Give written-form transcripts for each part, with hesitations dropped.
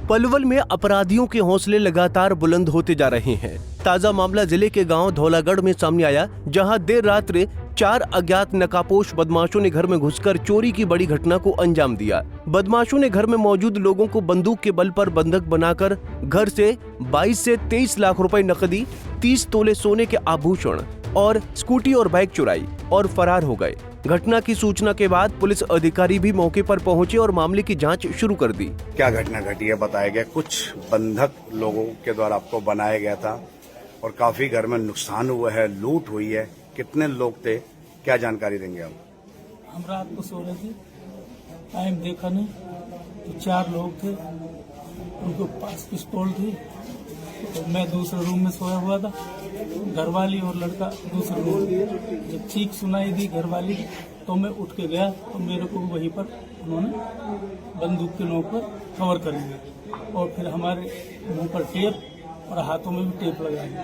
पलवल में अपराधियों के हौसले लगातार बुलंद होते जा रहे हैं। ताजा मामला जिले के गांव धौलागढ़ में सामने आया, जहां देर रात 4 अज्ञात नकाबपोश बदमाशों ने घर में घुसकर चोरी की बड़ी घटना को अंजाम दिया। बदमाशों ने घर में मौजूद लोगों को बंदूक के बल पर बंधक बनाकर घर से 22 से 23 लाख रुपए नकदी, 30 तोले सोने के आभूषण और स्कूटी और बाइक चुराई और फरार हो गए। घटना की सूचना के बाद पुलिस अधिकारी भी मौके पर पहुंचे और मामले की जांच शुरू कर दी। क्या घटना घटी है बताया गया? कुछ बंधक लोगों के द्वारा आपको बनाया गया था और काफी घर में नुकसान हुआ है, लूट हुई है। कितने लोग थे, क्या जानकारी देंगे आप? हम रात को सो रहे थे, टाइम देखा नहीं तो 4 लोग थे, उनके पास पिस्तौल थी। तो मैं दूसरे रूम में सोया हुआ था, घरवाली और लड़का दूसरे रूम में। जब चीख सुनाई दी घरवाली तो मैं उठ के गया तो मेरे को वहीं पर उन्होंने बंदूक के नोक पर कवर कर लिया और फिर हमारे मुंह पर टेप और हाथों में भी टेप लगा दिया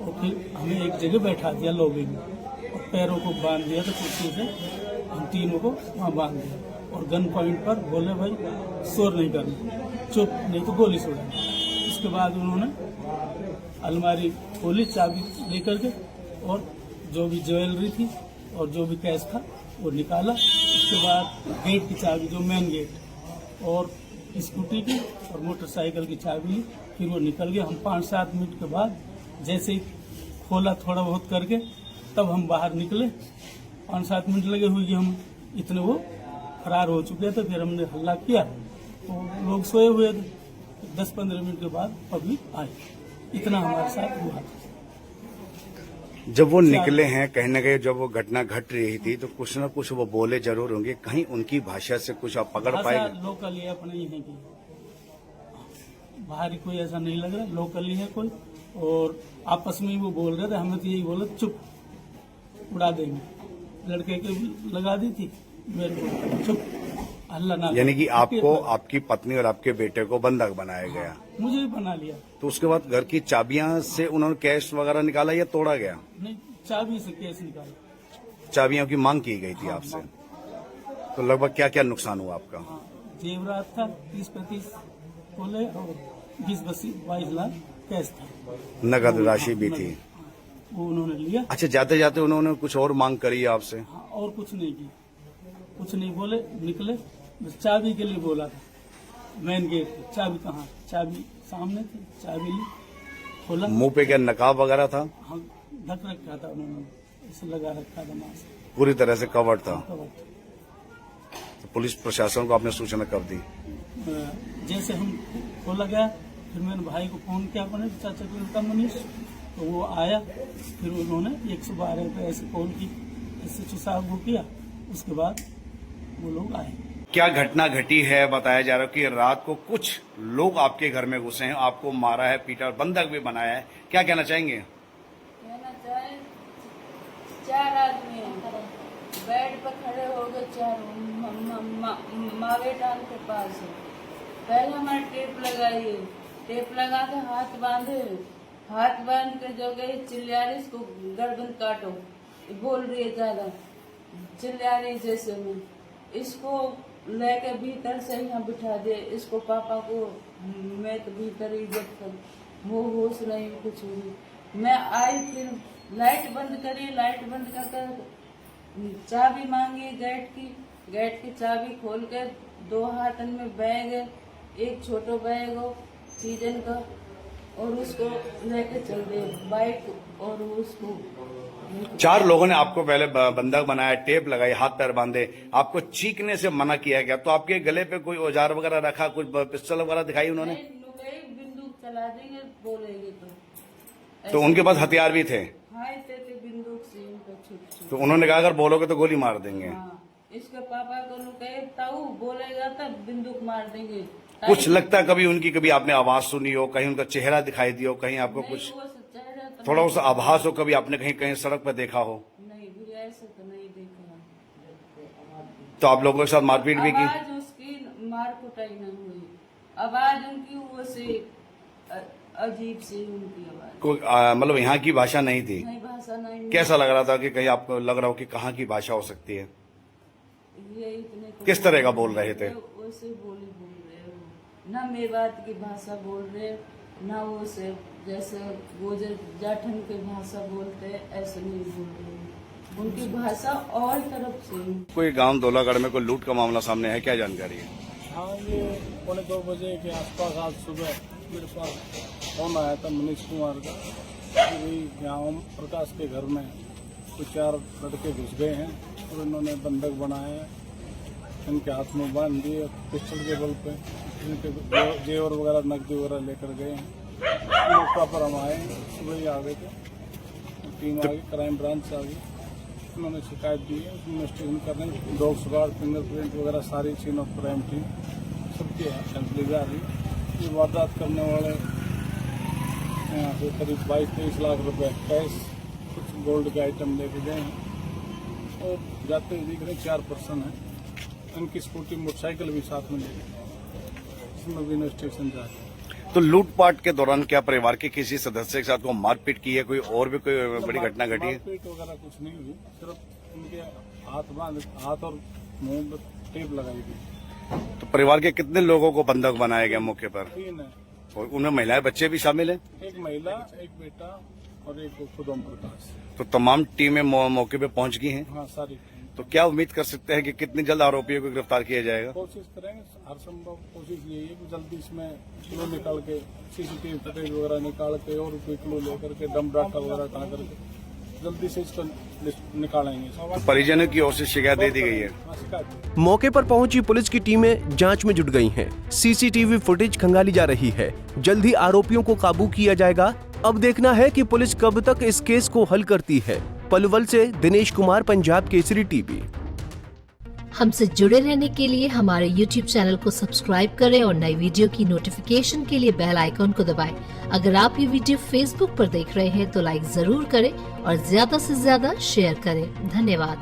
और फिर हमें एक जगह बैठा दिया लॉबी में और पैरों को बांध दिया तो कुर्सी से हम तीनों को वहाँ बांध दिया और गन पॉइंट पर बोले भाई शोर नहीं करना, चुप नहीं तो गोली छोड़ना। उसके बाद उन्होंने अलमारी खोली चाबी लेकर के और जो भी ज्वेलरी थी और जो भी कैश था वो निकाला। उसके बाद गेट की चाबी, जो मेन गेट और स्कूटी की और मोटरसाइकिल की चाबी ली, फिर वो निकल गया। हम 5-7 मिनट के बाद जैसे ही खोला थोड़ा बहुत करके तब हम बाहर निकले। 5-7 मिनट लगे हुए कि हम इतने वो फरार हो चुके थे। फिर हमने हल्ला किया तो लोग सोए हुए थे। 10-15 मिनट के बाद पब्लिक आई। इतना हमारे साथ हुआ। जब वो निकले हैं, कहीं न कहीं जब वो घटना घट रही थी तो कुछ न कुछ वो बोले जरूर होंगे, कहीं उनकी भाषा से कुछ आप पकड़ पाए? लोकल ही अपने ही है कि बाहरी कोई ऐसा नहीं लग रहा, लोकल ही है कोई। और आपस में ही वो बोल रहे थे, हमें तो यही बोला चुप उड़ा देंगे। लड़के के लगा दी थी, मेरे को चुप हल्ला ना। यानी कि आपको, आपकी पत्नी और आपके बेटे को बंधक बनाया गया? मुझे भी बना लिया। तो उसके बाद घर की चाबियां से उन्होंने कैश वगैरह निकाला या तोड़ा गया? नहीं, चाबी से कैश निकाला। चाबियों की मांग की गई थी आपसे? तो लगभग क्या क्या नुकसान हुआ आपका? जेवरात था 30-35 तोले और 20-22 लाख कैश था। नगद राशि भी थी, वो उन्होंने लिया। अच्छा, जाते जाते उन्होंने कुछ और मांग करी आपसे? हाँ, और कुछ नहीं की, कुछ नहीं बोले, निकले। बस चाबी के लिए बोला था, मेन गेट की चाबी कहाँ, चाबी सामने थी, चाबी ली, खोला। मुंह पे क्या नकाब वगैरह था? हाँ, ढक रखा था उन्होंने, ऐसे लगा रखा था मास्क, पूरी तरह से कवर्ड था। कवर। तो पुलिस प्रशासन को आपने सूचना कब दी? जैसे हम खोला गया फिर मैंने भाई को फोन किया अपने चाचा के लड़का मनीष, तो वो आया। फिर उन्होंने 112 पे ऐसे कॉल की, SHO साहब को किया। उसके बाद वो लोग आए। क्या घटना घटी है? बताया जा रहा है कि रात को कुछ लोग आपके घर में घुसे हैं, आपको मारा है, पीटा, बंधक भी बनाया है। क्या कहना चाहेंगे? कहना चाहे 4 आदमी हैं, बेड पर खड़े हो गए 4, माँ बेटा के पास है। पहले हमारे टेप लगाई है, टेप लगा के हाथ बांधे, हाथ बांध के जो गई चिल्ला रही, इसको गर्दन काटो, बोल रही है ज्यादा, चिल्ला रही जैसे में। इसको लेके भीतर से यहाँ बिठा दे, इसको पापा को मैं तो भीतर ही इज्जत कर, वो होश नहीं कुछ हुई। मैं आई फिर लाइट बंद करी, लाइट बंद कर चाबी मांगी गेट की चाबी खोल के 2 हाथन में बैग है, एक छोटा बैग हो सीजन का, और उसको लेके चल दे बाइक। और उसको 4 लोगों ने आपको पहले बंधक बनाया, टेप लगाई, हाथ पैर बांधे, आपको चीखने से मना किया गया। तो आपके गले पे कोई औजार वगैरह रखा, कुछ पिस्टल वगैरह दिखाई उन्होंने? बंदूक चला देंगे बोलेंगे तो उनके पास हथियार भी थे? हाँ, बंदूक से उनका छुट। तो उन्होंने कहा अगर बोलोगे तो गोली मार देंगे? हाँ, इसके पापा को कहे ताऊ बोलेगा तब बंदूक मार देंगे। कुछ लगता कभी उनकी, कभी आपने आवाज सुनी हो, कहीं उनका चेहरा दिखाई दिया हो, कहीं आपको कुछ थोड़ा सा आभास हो, कभी आपने कहीं कहीं सड़क पर देखा हो? नहीं, भी ऐसे तो नहीं देखा। तो आप लोगों के साथ मारपीट भी की? आवाज उसकी मार कुटाई न हुई, आवाज उनकी वो से अजीब सी उनकी आवाज। कोई मतलब यहाँ की भाषा नहीं थी? नहीं, भाषा नहीं। कैसा लग रहा था कि कहीं आपको लग रहा हो कि कहाँ की भाषा हो सकती है? ये इतने किस तरह का बोल रहे थे? वैसे बोल रहे हो, ना मेवात की भाषा बोल रहे, ना वो से जैसे गोजर जाठन की भाषा बोलते ऐसे नहीं बोल रहे, उनकी भाषा और तरफ से। कोई गांव धौलागढ़ में कोई लूट का मामला सामने है, क्या जानकारी है? हाँ, ये 2:45 बजे के आसपास आज सुबह मेरे पास फोन आया था मनीष कुमार का कि भाई यहाँ ओम प्रकाश के घर में कुछ 4 लड़के घुस गए हैं और इन्होंने बंधक बनाए हैं, इनके हाथ में बांध दिए पिस्टल के बल पे, इनके जेवर वगैरह नकदी वगैरह लेकर गए हैं। मौका पर हम आए, सुबह ही आ गए थे, टीम आ गई, क्राइम ब्रांच आ गई, उन्होंने शिकायत दी है, इन्वेस्टिगेशन कर रहे हैं, डॉग स्क्वाड, फिंगरप्रिंट वगैरह सारी चीन ऑफ क्राइम टीम सबकी हेल्प ली जा रही है। ये वारदात करने वाले यहाँ से करीब 22-23 लाख रुपए कैश, कुछ गोल्ड के आइटम लेके गए हैं और जाते हुए दिख रहे 4 पर्सन हैं, इनकी स्कूटी मोटरसाइकिल भी साथ में ले गए, इसमें भी इन्वेस्टिगेशन जा रही है। तो लूटपाट के दौरान क्या परिवार के किसी सदस्य के साथ को मारपीट की है, कोई और भी कोई बड़ी घटना घटी है? मारपीट वगैरह कुछ नहीं हुई, सिर्फ उनके हाथ और मुंह में टेप लगाई गई। तो परिवार के कितने लोगों को बंधक बनाया गया मौके पर? 3 है, और उनमें महिलाएं बच्चे भी शामिल हैं? एक महिला, एक बेटा और एक खुद ओम प्रकाश। तो तमाम टीमें मौके पे पहुंच गई हैं। हाँ, सारी तो क्या उम्मीद कर सकते हैं कि कितनी जल्द आरोपियों को गिरफ्तार किया जाएगा? कोशिश करेंगे, हर संभव कोशिश यही है कि जल्दी इसमें क्लू निकाल के, सीसीटीवी फुटेज वगैरह निकाल के और कोई क्लू लेकर के, डम डाटा वगैरह उठा करके जल्दी से इसको निकालेंगे। परिजनों की ओर से शिकायत दे दी गई है। हाँ, शिकायत। मौके पर पहुंची पुलिस की टीमें जांच में जुट गई हैं। सीसीटीवी फुटेज खंगाली जा रही है। जल्द ही आरोपियों को काबू किया जाएगा। अब देखना है कि पुलिस कब तक इस केस को हल करती है। पलवल से दिनेश कुमार, पंजाब केसरी टीवी। हमसे जुड़े रहने के लिए हमारे YouTube चैनल को सब्सक्राइब करें और नई वीडियो की नोटिफिकेशन के लिए बेल आइकॉन को दबाएं। अगर आप ये वीडियो Facebook पर देख रहे हैं तो लाइक जरूर करें और ज्यादा से ज्यादा शेयर करें। धन्यवाद।